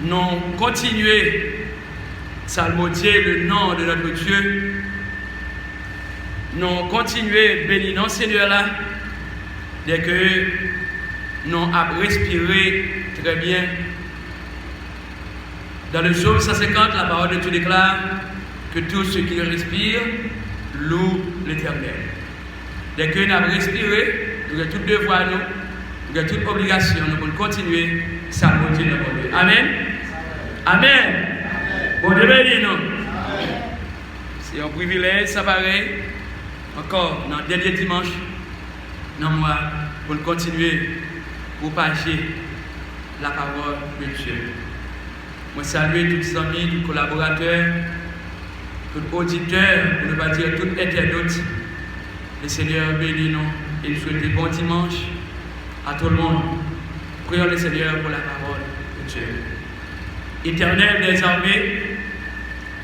nous continuer psalmodier le nom de notre Dieu. Nous continuer bénir notre Seigneur là, dès que nous avons respiré très bien. Dans le psaume 150, la parole de Dieu déclare que tous ceux qui respirent louent l'Éternel. Dès que nous avons respiré, nous avons tout devoir, nous avons toute obligation, nous pouvons continuer psalmodier notre Dieu. Amen. Amen. Bon Dieu béni nous. C'est un privilège, ça paraît. Encore dans le dernier dimanche, dans le mois, pour continuer pour partager la parole de Dieu. Je salue tous les amis, tous les collaborateurs, tous les auditeurs, pour ne pas dire tous les internautes. Le Seigneur bénit nous et nous souhaite bon dimanche à tout le monde. Prions le Seigneur pour la parole de Dieu. Éternel des armées,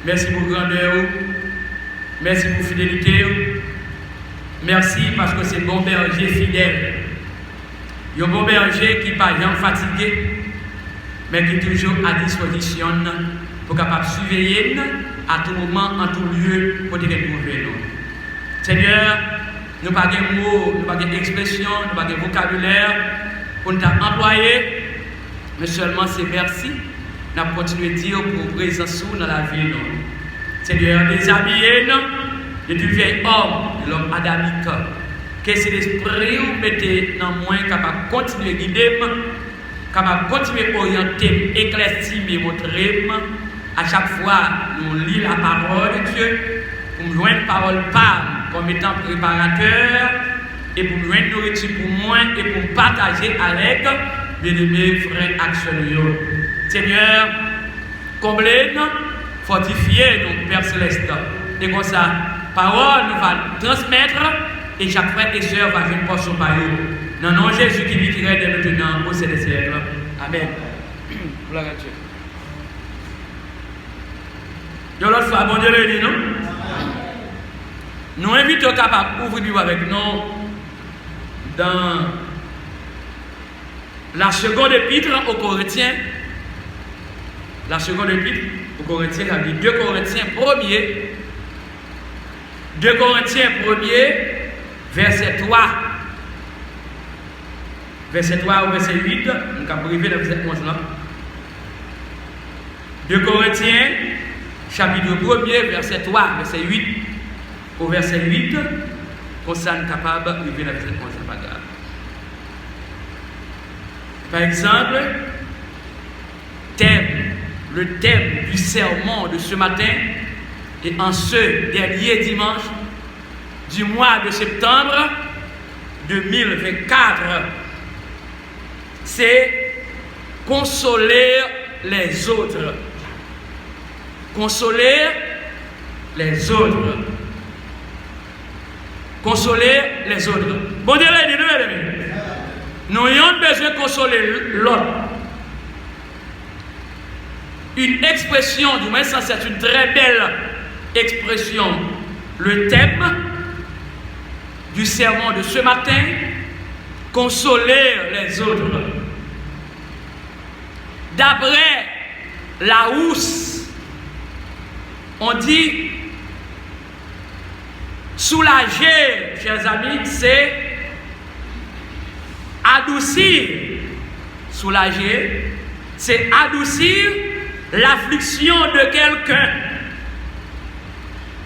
merci pour grandeur, merci pour fidélité. Merci parce que c'est bon berger fidèle. Il y a un bon berger qui n'est pas jamais fatigué, mais qui est toujours à disposition pour capable surveiller à tout moment, en tout lieu, pour te retrouver nous. Seigneur, nous n'avons pas de mots, nous n'avons pas d'expression, nous n'avons pas de vocabulaire pour nous employer, mais seulement c'est merci. Nous avons continué à dire pour présence dans la vie. Seigneur, déshabillez-nous de tout vieil homme, de l'homme adamique, que c'est l'esprit où mettez dans moi capable de continuer à guider, capable de continuer à orienter, éclaircir, montrer. À chaque fois, nous lisons la parole de Dieu, pour nous joindre la parole par comme étant préparateur, et pour nous joindre nourriture pour moi, et pour partager avec bien-aimés frères actionnaires. Seigneur, comblez-nous, fortifiez-nous, Père Céleste, et comme ça, parole nous va transmettre et chaque frère et sœur va venir pour son paillot. Dans le nom de Jésus qui vit qui règne dès maintenant au siècle des siècles. Amen. Gloire à Dieu. De l'autre fois, bon Dieu béni, non? Nous invitons capables d'ouvrir Bible avec nous dans la seconde épître aux Corinthiens. La seconde épître aux Corinthiens, ça dit 2 Corinthiens 1er. 2 Corinthiens 1er, verset 3. Verset 3 au verset 8, nous avons privé le verset 11 là. 2 Corinthiens, chapitre 1er, verset 3, verset 8 au verset 8, comme ça nous sommes capables de priver le verset 11, c'est pas grave. Par exemple, le thème du sermon de ce matin, et en ce dernier dimanche du mois de septembre 2024, c'est consoler les autres. Consoler les autres. Consoler les autres. Bon Dieu, nous avons besoin de consoler l'autre. Une expression, du moins ça c'est une très belle expression. Le thème du sermon de ce matin, consoler les autres. D'après Larousse, on dit soulager, chers amis, c'est adoucir. Soulager, c'est adoucir l'affliction de quelqu'un.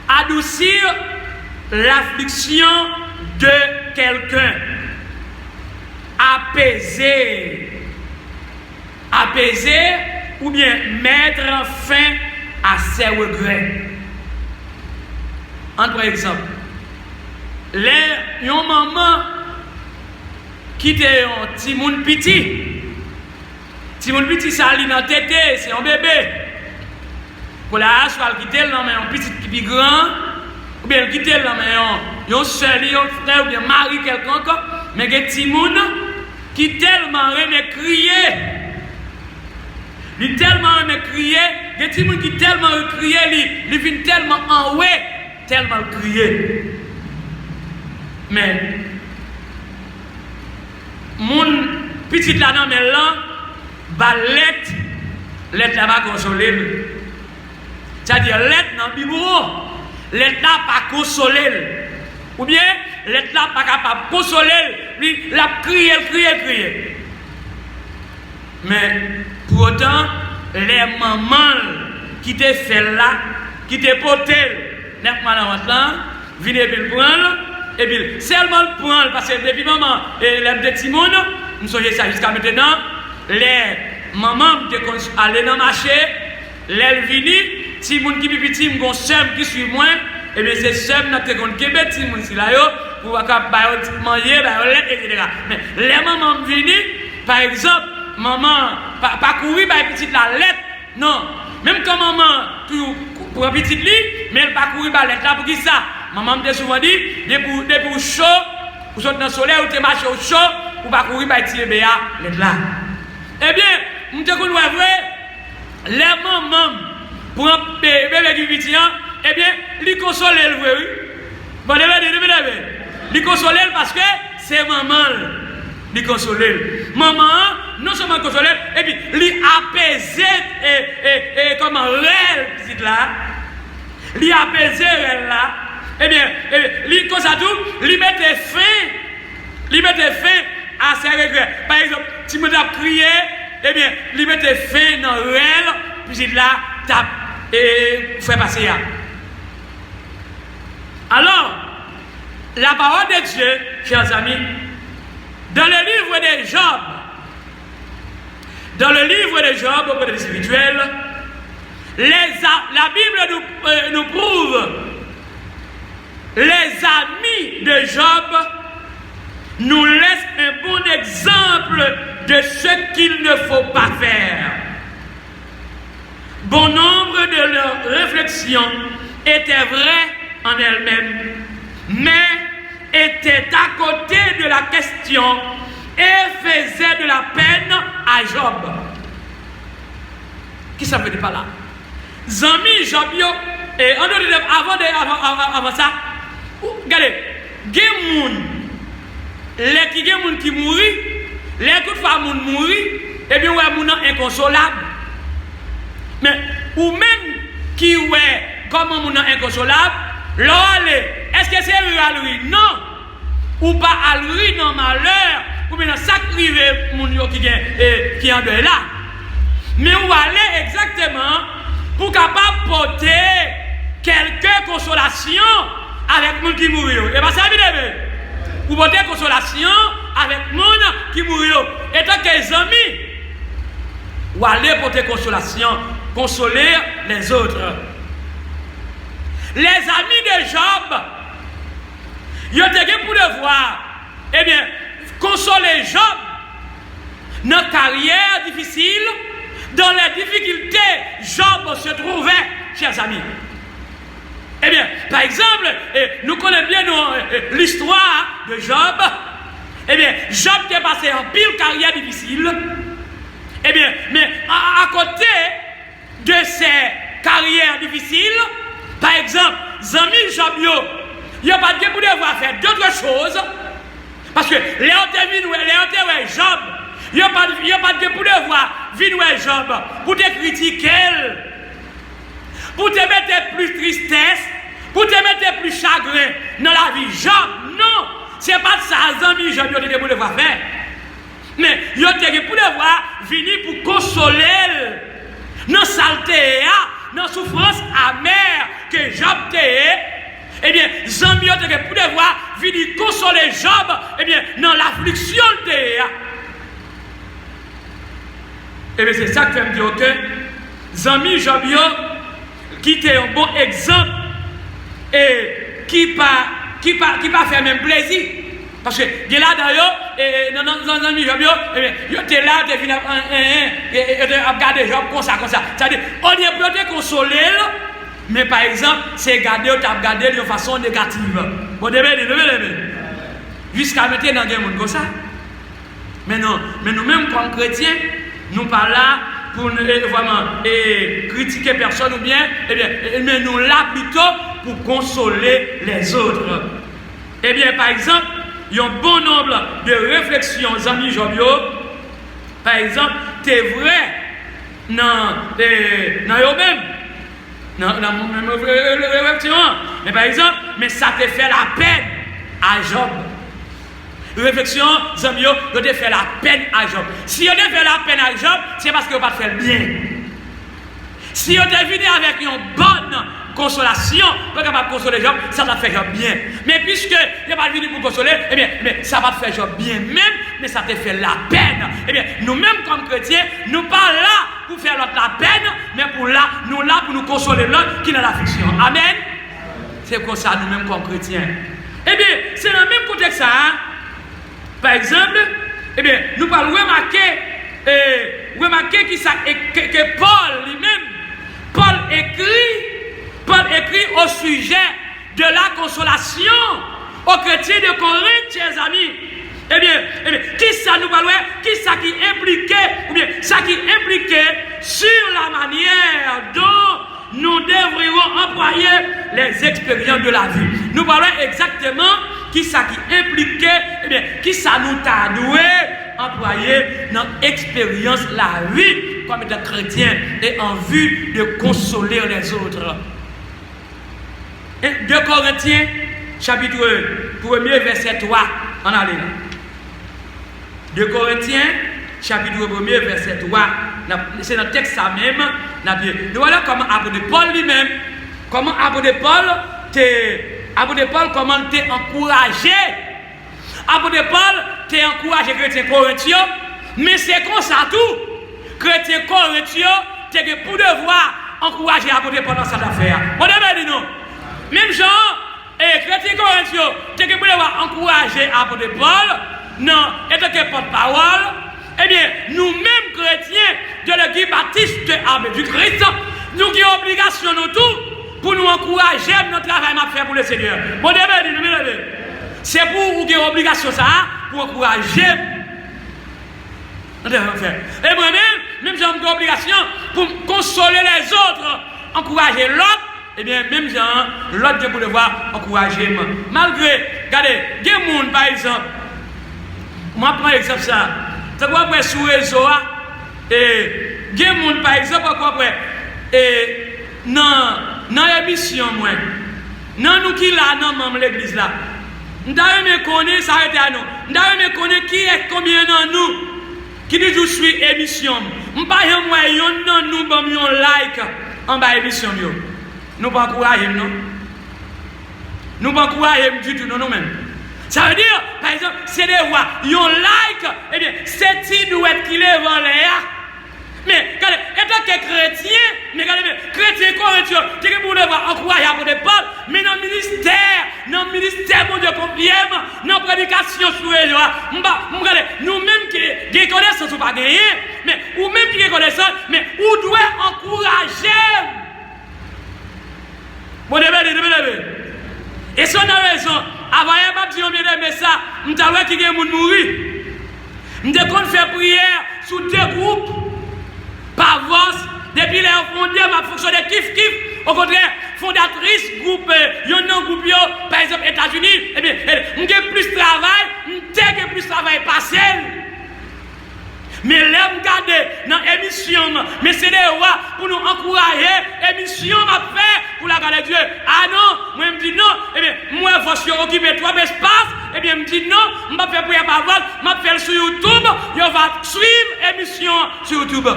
Adoucir l'affliction de quelqu'un. Apaiser. Apaiser ou bien mettre fin à ses regrets. Par exemple, les maman qui était un petit monde petit. Petit monde petit, ça lit dans tête, c'est un bébé. Pour la hache, elle quitte le un petit qui est grand, ou bien elle quitte le un seul, un frère, ou bien mari quelqu'un, mais il y a des petits monde qui tellement aiment crier. Il tellement aime crier, il y a des petits monde qui tellement crier, il vient tellement en haut, tellement crier. Mais mon petit là-dedans, mais là, balette, l'État va consoler. C'est-à-dire, l'État dans le biberon, l'État pas consoler. Ou bien, l'État pas capable de consoler, lui, la crier. Mais, pour autant, les mamans qui te fait là, qui te portent, les mamans là, viennent et puis le prendre, et puis seulement le prendre, parce que depuis maman et les petits monde, nous sommes ça jusqu'à maintenant, les mamans qui allaient dans le marché, les viennent, si moun qui petit, mon soeur qui suit moi, et bien c'est soeur qui est Québec, si moun si là pour manger, etc. Mais les mamans viennent, par exemple, maman pas courir par petite la lettre, non. Même quand maman pour un petit lit, mais elle pas courir par lettre là pour qui ça? Maman me dit souvent dit, depuis chaud, pour sortir dans le soleil ou te marcher au chaud, pour pas courir par petit bébé lettre là. Eh bien, nous te connaissons vrai, les mamans pour un bébé qui vit, eh bien, lui consoler le vrai, oui. Bon, lui consoler parce que c'est maman. Lui consoler. Maman, non seulement consoler, et puis lui apaiser et comment réel, petite là. Lui apaiser réel là. Eh bien, lui comme ça tout, lui mettre fin à ses regrets. Par exemple, si vous avez crié, eh bien, lui mettre fin dans réel, petite là, tape et fait passer là. Alors, la parole de Dieu, chers amis, dans le livre de Job, au côté spirituel, la Bible nous prouve les amis de Job nous laissent un bon exemple de ce qu'il ne faut pas faire. Bon nombre de leurs réflexions étaient vraies en elles-mêmes, mais étaient à côté de la question et faisaient de la peine à Job. Qui ça veut dire par là? Zami Job, et avant ça, regardez, les qui mourit, les coups de femme mourit, et bien ouais, moun inconsolable. Mais ou même qui ouais, comme moun inconsolable, est-ce que c'est à lui? Non. Ou pas à lui dans malheur, ou bien dans sacrifier moun qui est en dehors là. Mais où aller exactement pour capable porter quelques consolations avec moun qui mourit. Et bien ça veut dire pour porter consolation avec moun qui mourit. Et tant que les amis, ou aller porter consolation, consoler les autres. Les amis de Job, ils ont été pour le voir, eh bien, consoler Job dans la carrière difficile, dans les difficultés, Job se trouvait, chers amis. Eh bien, par exemple, nous connaissons bien l'histoire de Job. Eh bien, Job qui est passé en pile carrière difficile. Eh bien, mais à côté de ces carrières difficiles, par exemple, Zami Job, il n'y a pas de pour devoir faire d'autres choses. Parce que les Job, il n'y a pas de pour devoir venir Job pour te critiquer, pour te mettre plus tristesse, pour te mettre plus chagrin dans la vie. Job, non, ce n'est pas ça, Zami Job, il y a pour devoir faire. Mais il y a pour devoir venir pour consoler dans saleté, dans souffrance amère que Job t'est. Eh bien, Zami a pour devoir venir consoler Job, eh bien, dans l'affliction t'est. Eh bien, c'est ça que je me dis que Zami Job, qui était un bon exemple et qui pas fait même plaisir. Parce que là d'ailleurs, dans un ami Job, il était là, il était regarder Job comme ça. C'est-à-dire, on est pour te consoler, mais par exemple, c'est regarder de façon négative. Bon, jusqu'à maintenant, il y a des gens comme ça. Mais non, mais nous-mêmes, comme chrétiens, nous ne sommes pas là pour vraiment critiquer personne ou bien, mais nous là plutôt pour consoler les autres. Eh bien, par exemple, il y a un bon nombre de réflexions, amis Job. Par exemple, c'est vrai, dans eux-mêmes. Non, mais par exemple, mais ça te fait la peine à Job. Réflexion, Zambio, vous te fait la peine à Job. Si vous te fait la peine à Job, c'est parce que vous ne faites pas bien. Si vous êtes venu avec une bonne consolation, vous êtes capable de consoler Job, ça va faire Job bien. Mais puisque vous n'êtes pas venu pour consoler, eh bien, ça va faire Job bien même, mais ça te fait la peine. Eh bien, nous-mêmes comme chrétiens, nous ne sommes pas là pour faire l'autre la peine, mais nous là pour nous consoler l'autre qui est dans l'affliction. Amen. C'est comme ça nous-mêmes comme chrétiens. Eh bien, c'est dans le même contexte ça. Hein? Par exemple, eh bien, nous parlons remarquer que Paul lui-même, Paul écrit au sujet de la consolation aux chrétiens de Corinthe, chers amis. Eh bien, qui ça nous parle, qui ça qui impliquait, ou bien ça qui impliquait sur la manière dont nous devrions employer les expériences de la vie. Nous parlons exactement qui ça qui impliquait, eh bien, qui ça nous t'a doué employer dans l'expérience la vie comme étant chrétien et en vue de consoler les autres. 2 Corinthiens, chapitre 1er, verset 3, en allez là. 2 Corinthiens, chapitre 1er, verset 3, c'est dans le texte ça même. Nous voilà comment apôtre Paul lui-même, comment apôtre Paul comment t'es encouragé. Apôtre Paul t'es encouragé chrétien Corinthiens, mais c'est comme ça tout. Chrétien Corinthiens, t'es pour devoir encourager apôtre Paul dans cette affaire. On devait dire non. Même genre, chrétien Corinthiens, t'es pour devoir encourager apôtre Paul, non, et que porte-parole. Eh bien, nous-mêmes chrétiens de l'Église baptiste armée du Christ, nous avons obligation nous tous pour nous encourager notre travail à faire pour le Seigneur. Bon, c'est pour vous qui avez obligation ça, pour encourager. Et moi-même, j'ai une obligation pour consoler les autres, encourager l'autre. Eh bien, même genre, l'autre pour devoir encourager moi. Malgré, regardez, il y a des gens, par exemple, moi, prends exemple ça. C'est quoi après sur le réseau? Et il y a des gens, par exemple, quoi après, dans l'émission, moi, dans nous qui là, dans l'église là, nous devons connaître, ça arrête à nous. Nous devons connaître qui est combien dans nous qui dit je suis émission. Nous ne pouvons pas nous donner like en bas émission. Nous ne pouvons pas encourager, non? Nous ne pouvons pas encourager du tout, non, nous-mêmes. Ça veut dire, par exemple, c'est des voix, ils ont like, eh bien, c'est Tidouette qui lève en l'air. Mais, regardez, étant que chrétien, mais regardez, chrétien corinthien, tu es pour devoir encourager à des Paul, mais dans le ministère, mon Dieu, combien, dans la prédication sur les gens, regardez, nous-mêmes qui connaissons, ou pas gagner, mais, ou même qui connaissons, mais, où doit encourager. Bon, et si on a raison, avant de dire bien aimé ça, je t'avais dit que les gens mourir. Je t'ai fait prière sous 2 groupes. Par voix, depuis les fondés, ma fonction de kiff. Au contraire, fondatrice, groupe, yon groupe, par exemple, États-Unis, eh bien, j'ai plus de travail, j'ai plus de travail passé. Mais là, regardez dans l'émission, mais c'est des rois pour nous encourager, l'émission m'a fait pour la garder Dieu. Ah non, moi je me dis non, eh bien, moi je suis occupé 3 espaces, eh bien, je me dis non, je vais faire prière par voix, je vais faire sur YouTube, je vais suivre l'émission sur YouTube.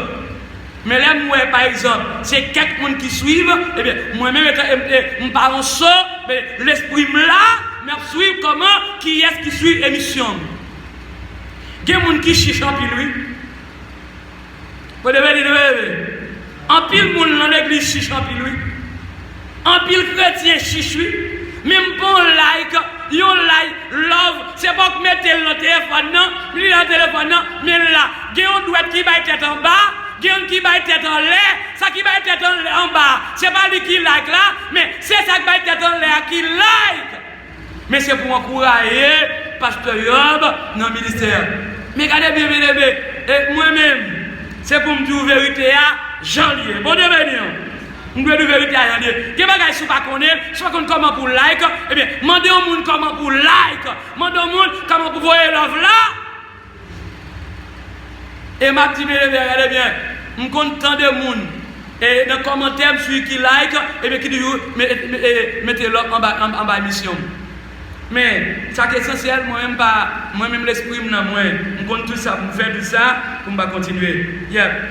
Mais là, moi, par exemple, c'est quelqu'un qui suivent, eh bien, moi-même, je parle en ça, mais l'esprit là, mais je suis comment, qui est-ce qui suit l'émission. Il y a des gens qui chichent en pile, lui. Vous devez dire, en pile monde dans l'église chiche en pile, lui. En pile chrétien chiche, lui. Même pour like, love, c'est pas que mettez le téléphone, non, mais le téléphone, non, mais là, il y a un doigt qui va être en bas, il y a un qui va être en l'air, ça qui va être en bas, c'est pas lui qui like là, mais c'est ça qui va être en l'air qui like. Mais c'est pour encourager Pasteur Yob dans le ministère. Mais regardez bien, et moi-même, c'est pour me dire la vérité à janvier. Bon Dieu béni. Je me dire la vérité à janvier. Il y a des gens qui ne connaissent pas comment pour like. Eh bien, demandez au monde comment pour like. Demandez au monde comment pour voir l'œuvre là. Et ma petite regardez bien. je compte tant de monde. Et dans les commentaires, celui qui like, et bien qui dit, mettez-le en bas mission. Mais, ça qui est essentiel, moi-même l'esprit, je compte tout ça, pour faire tout ça, pour continuer.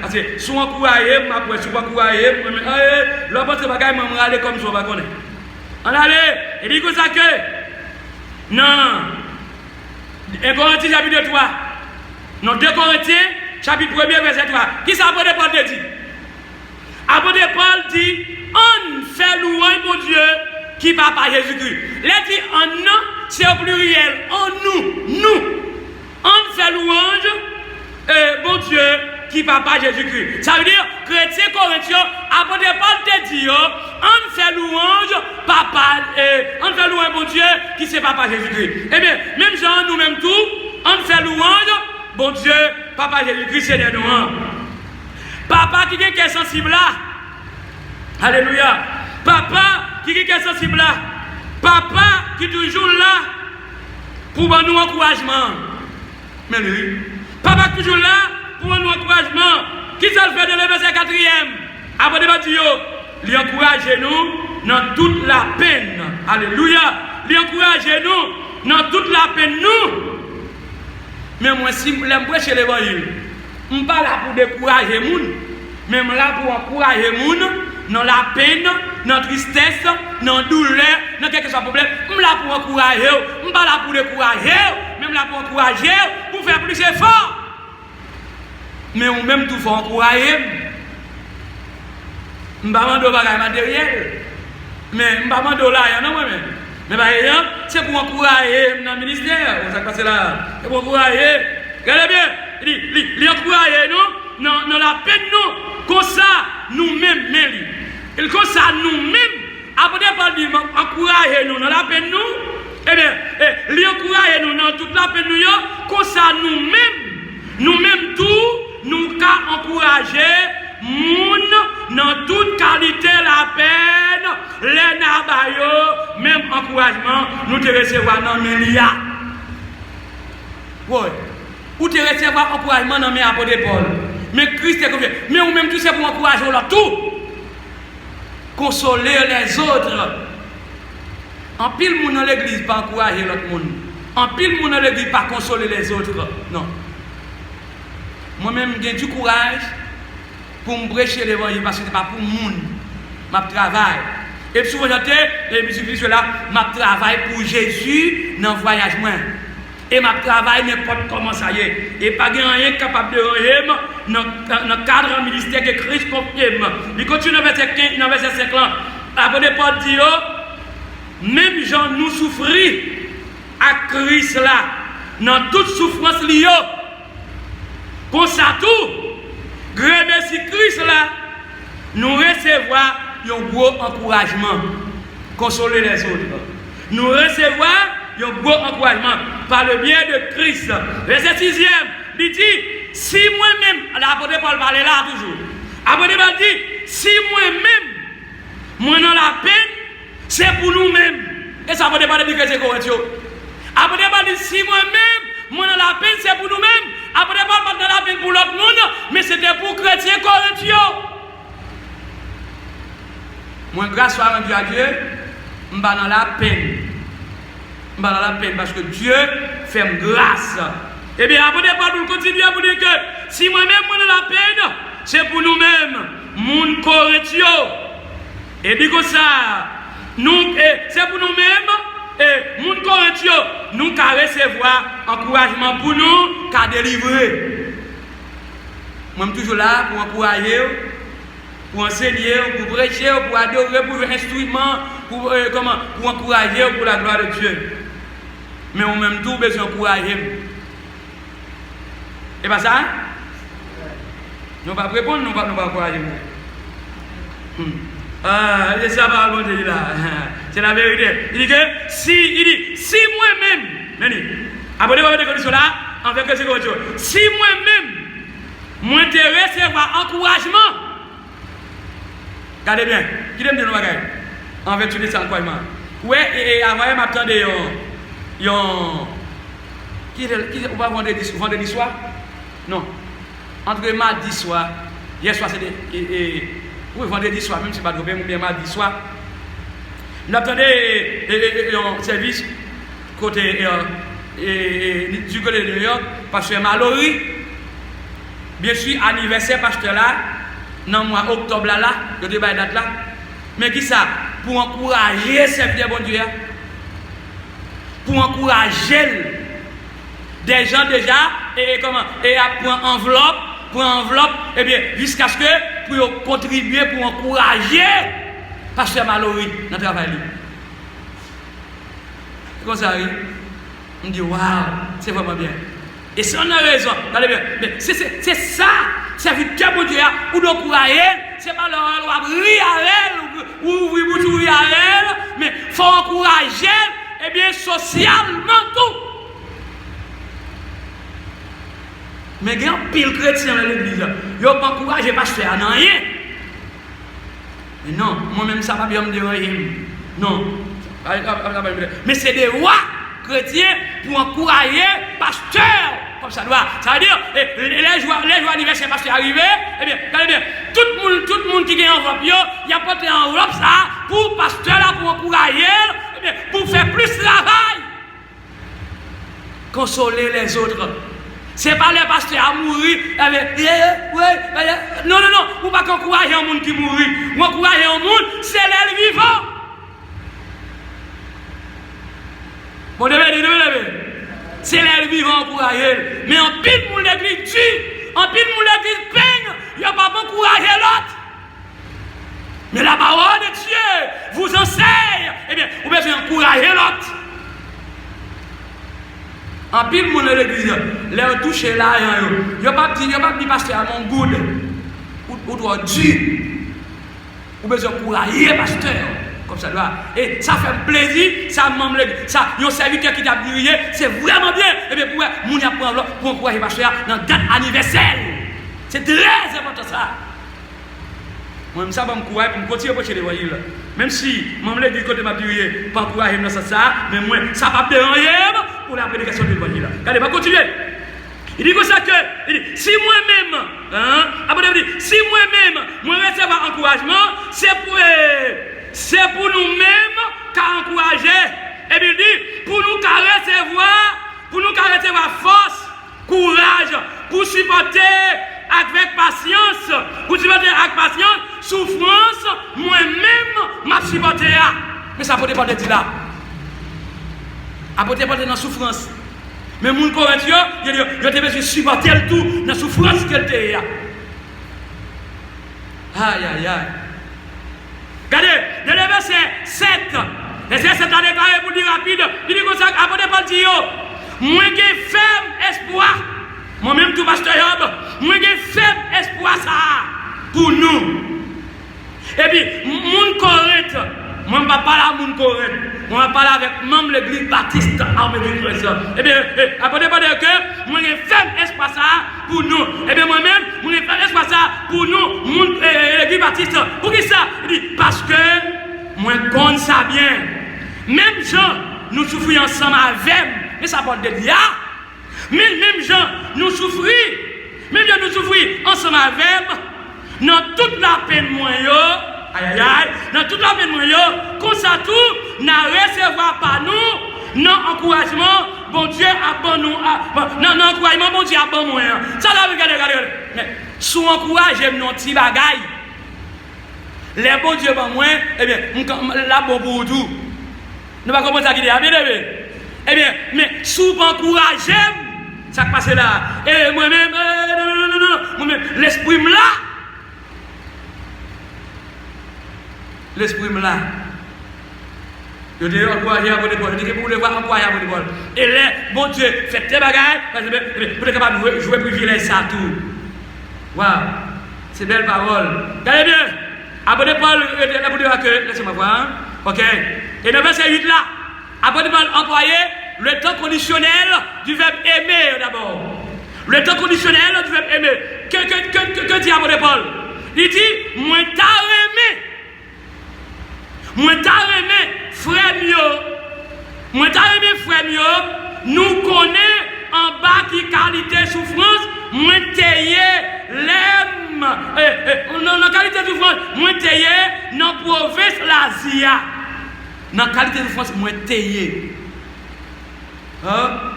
Parce que si on encouragé, si on encouragé, l'autre bagaille, je vais aller comme ça, on va connaître. On allait, et dit que ça que, non, 1 Corinthiens chapitre 3, non, 2 Corinthiens chapitre 1 verset 3, qui ça apôtre Paul te dit? Apôtre Paul dit, on fait louange pour Dieu qui papa Jésus-Christ. Il dit en nous, c'est au pluriel, en nous, on fait louange pour Dieu qui papa Jésus-Christ. Ça veut dire, chrétien Corinthiens, apôtre Paul te dit, on fait louange, on fait louange pour Dieu qui c'est papa Jésus-Christ. Eh bien, même Jean, nous-mêmes tout, on fait louange, bon Dieu, papa Jésus-Christ, c'est des nous. Papa qui est sensible là. Alléluia. Papa qui est sensible là. Papa qui est toujours là pour nous encouragement. Mais lui, papa qui est toujours là pour nous encouragement. Qui ça le fait de le verset 4e? Après de dire, il encourage nous dans toute la peine. Alléluia. Il encourage nous dans toute la peine. Nous. Mais moi, si je l'aime chez l'évangile, je ne suis pas là pour décourager les gens, mais je suis là pour encourager les gens dans la peine, dans la tristesse, dans la douleur, dans quelque chose de problème. Je suis là pour encourager, je ne suis pas là pour décourager, mais je suis là pour encourager, pour faire plus d'efforts. Mais on même tout faut encourager. Je ne suis pas en train de matériel, mais je ne suis pas en train de moi-même. Mais par exemple, c'est pour encourager dans le ministère. Ça passe là. C'est pour encourager. Regardez bien. Il encourage nous dans la peine, nous. Comme ça, nous-mêmes. Et comme ça, nous-mêmes. Après, par dire, encourager nous dans la peine, nous. Eh bien, il encourage nous dans toute la peine, nous. Comme ça, nous-mêmes tout, nous qu'à encourager. Moun dans toute qualité la peine, les nabayos, même encouragement, nous te recevoir dans Mélia. Oui. Ou te recevoir encouragement dans mes apôtres Paul. Mais Christ est confiant. Mais ou même tout c'est pour encourager là tout. Consoler les autres. En pile moun dans l'église pas encourager l'autre monde. En pile moun dans l'église pas consoler les autres. Non. Moi-même j'ai du courage. Pour me prêcher l'évangile parce que ce n'est pas pour le monde. Je travaille. Et souvent, je travaille pour Jésus dans le voyage. Et je travaille n'importe comment ça y est. Et pas rien capable de ranger dans le cadre ministère que Christ confie. Il continue dans verset 15, dans verset 50. Après, Paul dit, même gens nous souffrir à Christ là, dans toute souffrance liée. Comme ça tout. Grâce à Christ là, nous recevons un gros encouragement. Consoler les autres. Nous recevons un gros encouragement par le biais de Christ. Verset 6e, il dit, si moi-même, l'apôtre Paul parlait là toujours. L'apôtre Paul dit, si moi-même, moi dans la peine, c'est pour nous-mêmes. Et ça ne veut pas dire que c'est correct. L'apôtre Paul dit, si moi-même, moi dans la peine, c'est pour nous-mêmes. Après, pas dans la peine pour l'autre monde, mais c'était pour chrétiens corinthiens. Moi, grâce soit rendue à Dieu, je suis dans la peine. Je suis dans la peine parce que Dieu fait grâce. Et bien, après, pas pour continuer à vous dire que si moi-même, moi dans la peine, c'est pour nous-mêmes, mon corinthiens. Et dit comme ça, c'est pour nous-mêmes. Et moun Corinthiens, nous qu'à recevoir encouragement pour nous, qu'à délivrer. Moi, je suis toujours là pour encourager, pour enseigner, pour prêcher, pour adorer, pour instrument, pour encourager pour la gloire de Dieu. Mais on même tout besoin d'encourager. Et pas ça? Nous ne pouvons pas répondre, nous ne pouvons pas encourager. C'est ça, bon Dieu, là. C'est la vérité. Il dit que si moi-même, après de conditions là, en fait que c'est autre chose. Si moi-même, moi te recevoir encouragement, regardez bien, qui aime de nos bagages, en vertu de cet encouragement. Ouais, et avant, je m'attendais, qui on va vendredi soir? Non. Entre mardi soir Hier soir, c'était. Oui, vendredi soir, même si je ne sais pas trop bien mardi soir. Nous attendais un service côté du côté de New York, pasteur Mallory. Bien sûr, anniversaire pasteur là, dans le mois octobre là, le débat date là. Mais qui ça? Pour encourager serviteur bon Dieu. Pour encourager des gens déjà, et pour enveloppe, et bien, jusqu'à ce que pour contribuer, pour encourager pasteur Mallory dans le travail. C'est comme ça, on dit, waouh, c'est vraiment bien. Et si on a raison, mais c'est ça, serviteur bon Dieu, ou d'encourager, c'est pas leur rire à elle, ou ouvrir bouche rire à elle, mais il faut encourager, et bien, socialement tout. Mais il y a un pile chrétien dans l'église, il n'a pas encouragé pasteur, non, rien. Mais non, moi-même, ça va bien me déranger. Non. Mais c'est des rois chrétiens pour encourager pasteur. Comme ça doit. Ça veut dire, les jours anniversaire pasteur arrivé, eh bien, regardez bien, tout le monde qui gagne enveloppe, il a porté enveloppe ça pour pasteur là, pour encourager, eh bien, pour faire plus de travail. Consoler les autres. C'est pas les pasteurs à mourir avec non, ou pas qu'encourager un monde qui mourit. Ou encourager un monde, c'est les vivants. Bon, c'est les vivants encourager. Mais en pile pour l'église tue, en pile pour l'église peigne, il n'y a pas pour encourager l'autre. Mais la parole de Dieu vous enseigne, eh bien, vous devez encourager l'autre. En pile mon l'église, les toucher là, il n'y a pas de pasteur à mon goût, ou doit Dieu, ou besoin encourager pasteur, comme ça doit. Et ça fait plaisir, ça m'aime ça, il y a un serviteur qui t'a brillé, c'est vraiment bien. Et bien pour encourager pasteur dans date anniversaire, c'est très important ça. Moi, ça va me courir pour me continuer à pocher les voyelles. Même si, moi, je dis côté ma prière, pas encourager dans ça, mais moi, ça va me déranger pour la prédication de l'évangile. Regardez, va continuer. Il dit comme ça que, si moi-même, si moi-même, moi recevoir encouragement, c'est pour nous-mêmes qu'à encourager. Et bien, il dit, pour nous qu'à recevoir force, courage, pour supporter avec patience, pour supporter avec patience, souffrance, moi-même, m'a supporté. Mais ça peut pas de dire là. Après, pas de dans souffrance. Mais mon Corinthien, il a besoin de supporter le tout dans la souffrance qu'elle était. Aïe, aïe, aïe. Regardez, dans le verset 7, verset 7 a déclaré pour dire rapide, il dit comme ça, après pas dire, moi j'ai ferme espoir. Moi-même, tout pasteur Yob, moi j'ai faible espoir ça pour nous. Et puis, mon Corinthe, moi je ne parle pas à mon Corinthe, moi je parle avec même l'église baptiste armée de Christ. Et bien, après pas dire que moi j'ai faible espoir ça pour nous. Et bien, moi-même, moi j'ai faible espoir ça pour nous, l'église baptiste. Pour qui ça? Il dit, parce que moi je connais ça bien. Même gens, nous souffrons ensemble avec, mais ça parle de Dieu. Même gens, nous souffrons, même gens, nous souffrons ensemble avec, dans toute la peine moyenne, dans toute la peine moyenne, comme ça tout, n'a recevoir par nous, non encouragement, bon Dieu a bon nous, non encouragement, bon Dieu a bon moyen. Ça là, regardez. Mais, sous encouragement, nos petits bagailles, les bons Dieu bon moins, eh bien, là, bon pour tout. Nous ne pouvons pas dire, eh bien, mais sous encouragement, ça passe là. Et moi-même, moi-même, l'esprit me là. L'esprit me là. Je dis encourager à votre épaule. Je dis que vous voulez voir encourager à votre épaule. Et là, bon Dieu, faites tes bagages, parce que vous êtes capable de jouer privilège ça tout. Waouh, c'est belle parole. Regardez bien. À votre épaule, laissez-moi voir. Ok. Et dans le verset 8 là, à votre épaule, employé le temps conditionnel du verbe aimer d'abord. Le temps conditionnel du verbe aimer. Que dit apôtre Paul? Il dit, moi t'as aimé. Moi t'as aimé, frère mieux. Moi t'as aimé, frère mieux. Nous connaissons en bas qui qualité souffrance. Moi t'ayé l'aime. dans qualité de souffrance, moi taillé dans province l'Asia. Dans qualité de souffrance, moi taillé.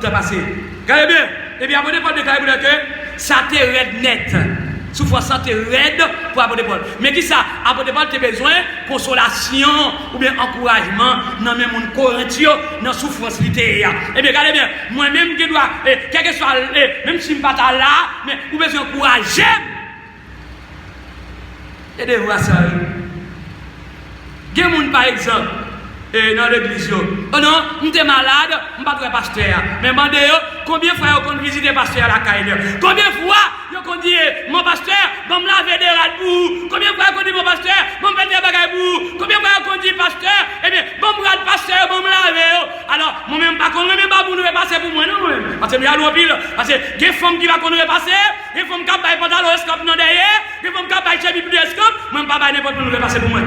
T'as passé. Regardez bien. Et bien, abonnez-vous de Paul que ça te raide net. Souffrance ça te raide pour apporter Paul. Mais qui ça? Apporter Paul, tu as besoin de consolation ou bien encouragement dans même mon Corinthio, dans souffrance littéraire. Et bien, regardez bien. Moi-même qui dois, quel que soit, même si je ne suis pas là, mais vous besoin d'encourager. Et de voir ça. Il y a des gens, par exemple, dans l'église, oh non, je suis malade, je ne suis pas pasteur. Mais demandez combien de fois vous visitez le pasteur à la caille? Combien de fois vous dit mon pasteur, je me laver des rats pour? Combien de fois vous dit mon pasteur, je me mettre des bagages pour? Combien de fois vous dit pasteur, eh bien, je me rate pasteur, je me laver? Alors, moi-même, pas qu'on ne même pas pour nous repasser pour moi, non, même. Parce que je suis à l'hôpital, parce que il y a des femmes qui vont nous repasser, il y a des femmes qui vont pantalon escope dans derrière, il y a des femmes qui vont chemin plus escope, moi, je ne vais pas n'importe pour nous repasser pour moi.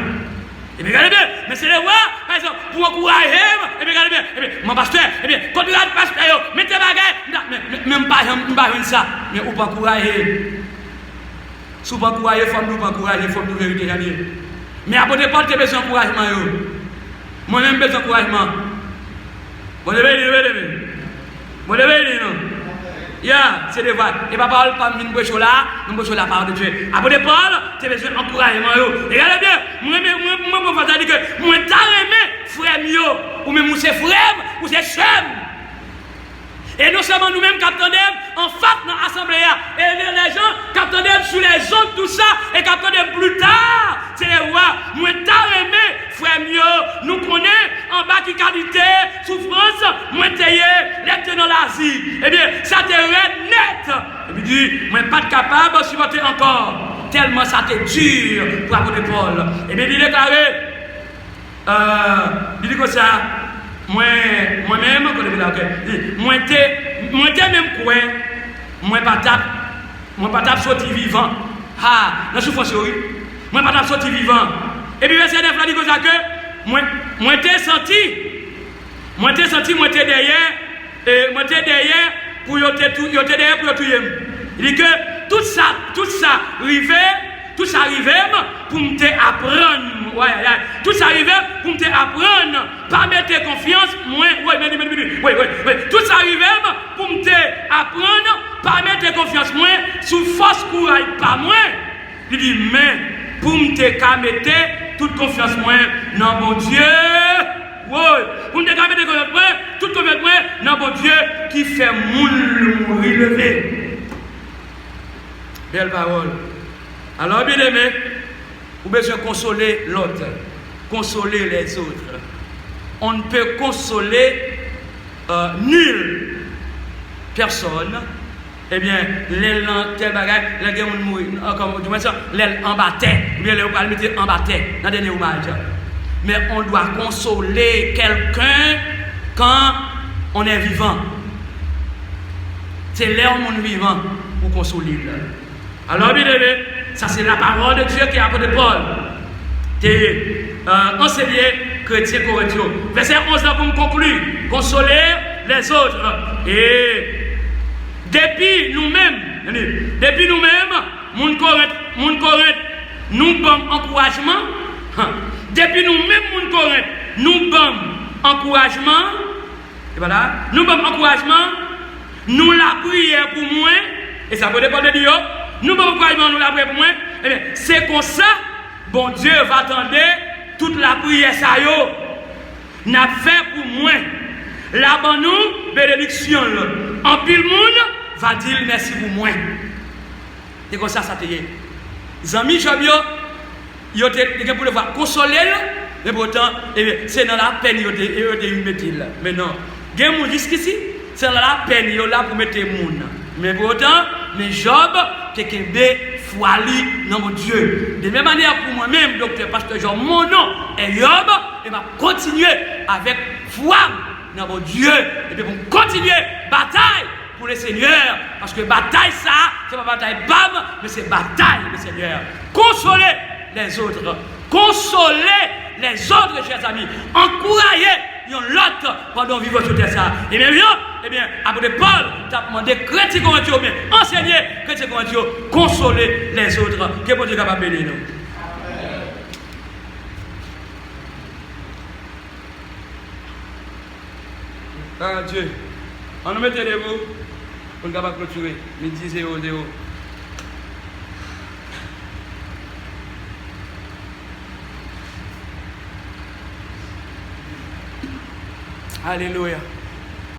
Et bien, regardez bien, mais c'est les rois, par exemple, pour encourager, et bien, regardez bien, et bien, mon pasteur, et bien, quand tu regardes le pasteur, mettez bagaille, même pas, je ne pas ça, mais ou pas encourager. Si vous pas encourager, il faut nous pas encourager, il faut nous vérité. Mais après, pas de besoin d'encouragement. Moi-même, besoin d'encouragement. Vous devez dire, vous devez dire, non? C'est des voix. Et pas parole pas une bouche là, une bouche la parole de Dieu. Après Paul, tu as besoin d'encouragement. Regardez bien, moi, je dire que moi, t'as aimé frère mieux, ou même c'est frère, ou c'est chum. Et non seulement nous-mêmes qui attendons en fait dans l'assemblée, et les gens qui attendent sur les autres, tout ça, et qui attendent plus tard. C'est les rois. Moi, t'as aimé frère mieux, nous connaissons en bas qui qualité, souffrance, moi taillé, l'être dans l'Asie. Eh bien, ça te rend net. Et puis dit, moi pas capable de supporter encore, tellement ça te dur pour apporter Paul. Et bien, il déclaré, il dit comme ça, moi-même, moi t'es même quoi, moi pas tape sorti vivant. Ah, dans souffrance, oui. Moi pas tape sorti vivant. Et puis, verset 9 là dit comme ça que, moi t'es senti, moi t'es derrière, et moi t'es derrière pour y derrière pour tout. Il dit que tout ça arrivait pour me apprendre. Ouais, tout ça arrivait pour me apprendre, pas mettre confiance, moi, tout ça arrivait pour me apprendre, pas mettre confiance, moi, sous force courage, pas moi. Il dit, mais pour me mettre toute confiance, moi, dans mon Dieu. Oui, pour me mettre confiance, moi, toute confiance, moi, dans mon Dieu qui fait mourir lever. Belle parole. Alors, bien aimé, vous avez besoin de consoler l'autre, consoler les autres. On ne peut consoler nulle personne. Eh bien, l'aile en tel bagage, la guerre mourir, comme du moins ça, l'aile en bataille, ou bien l'aile pas mettre en bataille dans le dernier hommage. Mais on doit consoler quelqu'un quand on est vivant. C'est l'air monde vivant pour consoler. Alors, bien aimé, ça c'est la parole de Dieu qui a apporté Paul. T'es enseigné chrétien corinthien. Verset 11 là pour me conclure. Consoler les autres. Et depuis nous-mêmes, mon Corinth, nous avons encouragement. Depuis nous-mêmes, mon Corinth, nous avons encouragement. Et voilà, nous avons encouragement. Nous la prière pour moi. Et ça peut dépendre de Dieu. Nous avons encouragement, nous la prière pour moi. Eh bien, c'est comme ça, bon Dieu va attendre toute la prière ça yo. N'a fait pour moi. Là-bas nous, bénédiction. En pile monde va dire merci pour moi. C'est comme ça, ça te y est. Zami Jobio, il a pour le voir consoler, mais pourtant, c'est dans la peine qu'il a mettre là. Mais non, il y a des jusqu'ici, c'est dans la peine qu'il a là pour mettre les gens. Mais pourtant, mais Job, c'est foi dans mon Dieu. De même manière pour moi-même, docteur pasteur Jean, mon nom est Job, et va continuer avec foi dans mon Dieu. Et puis pour continuer bataille pour le Seigneur. Parce que bataille ça, c'est pas bataille bam, mais c'est bataille le Seigneur. Consoler les autres. Consoler les autres, chers amis. Encourager il y a l'autre pendant vivre sur terre ça. Et bien, après Paul, tu as demandé chrétien Corinthiens, mais enseigner chrétien Corinthiens, consoler les autres. Que bon Dieu capable de bénir nous. Ah Dieu, on nous mettait debout pour nous clôturer. Midi 00. Alléluia.